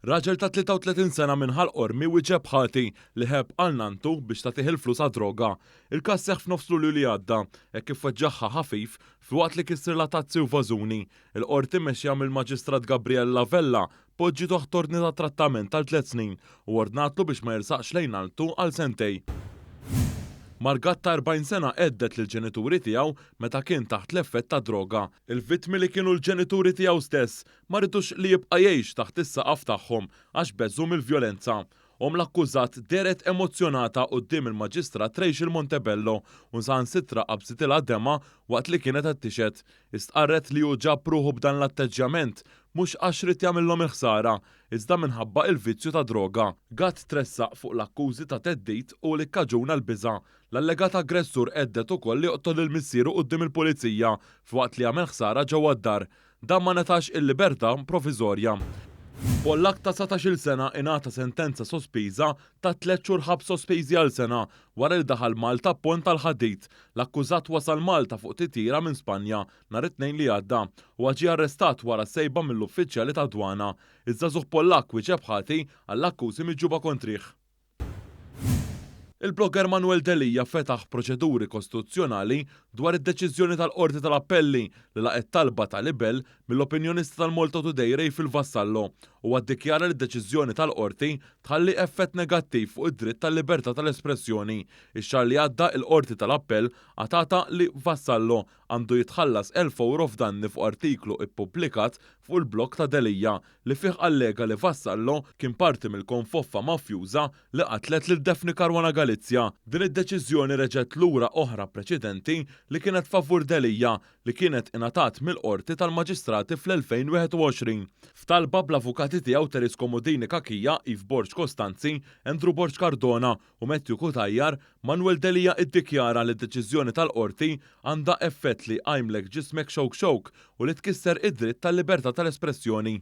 Raġel ta' 33 sena minħal qormi wieġeb ħati li ħeb għal nantu biex tagħtih il-flus għad-droga. Il-każ seħħ f'nofs Lulju li għadda, hekk kif weġġaħħa ħafif f'waqt li kisser la tazzi u vażuni. Il-qorti mexxija mill-Maġistrat Gabriella Vella poġġi taħt ordni ta' trattament tal 3 snin u ordnatlu biex ma jirsaqx lejn Altu għal sentej. Margat ta' 40 sena għeddet lill-ġenituri tiegħu meta kien taħt l-effett ta' droga. Il-vittmi li kienu l-ġenituri tiegħu stess ma rridux li jibqa' jgħix taħt is-saqaf tagħhom għax beżżu mill-vjolenza. L-akkużat deret emozjonata quddiem il-Maġistrat Rachel Montebello u saħansitra qabsitilha dema waqt li kienet qed tixed. Istqarret li hu ġab ruħu b'dan l-atteġġjament mhux għax rid jagħmilhom il-ħsara, iżda minħabba il-vizzju ta' droga. Gatt tressaq fuq l-akkużi ta' teddid u li kkaġuna l-biża'. L-allegat aggressur għeddet ukoll li joqtol il-missieru quddiem il-pulizija f'waqt li jagħmel ħsara ġewwa d-dar. Dan ma netax il-libertà proviżorja. Pollak ta' 17-il sena ingħata sentenza sospiża ta' 3 xhur ħabs sospiżi għal sena wara li daħal Malta pont tal-ħadid. L-akkużat wasal Malta fuq titjira minn Spanja nhar it-tnejn li għadda u ġie arrestat wara sejba mill-uffiċjali ta' dwana. Iż-żagħżugħ Pollak wieġeb ħati għall-akkużi miġġuba kontrih. Il-blogger Manuel Delija fetaħ proċeduri kostituzzjonali dwar id-deċiżjoni tal-Qorti tal-Appelli li laqgħet talba ta' libel mill-opinjonista tal-Malta Today Rejfil Vassallo u ddikjara li d-deċiżjoni tal-Qorti tħalli effett negattiv fuq id-dritt tal-libertà tal-espressjoni. Ix-xahar li għadda l-Qorti tal-Appell għatata li Vassallo għandu jitħallas 1000 euro f'danni fuq artiklu ippubblikat fuq il-blog ta' Delija li fih allega li Vassallo kien parti mill-konfoffa mafjuża li qatlet lil Defni Caruana Galizja. Din id-deċiżjoni reġgħet lura oħra preċedenti li kienet favur Delija li kienet ingħatat mill-Qorti tal-Maġistrati fl-2021. F'talba bl-avukati tiegħu Teres Komodini Kakija, Yves Borġ Kostanzi, Andrew Borġ Cardona u Matthew Kutajjar, Manuel Delija iddikjara li d-deċiżjoni tal-Qorti għandha effett li għajmlek ġismek xewk u li tkisser id-dritt tal-libertà tal-espressjoni.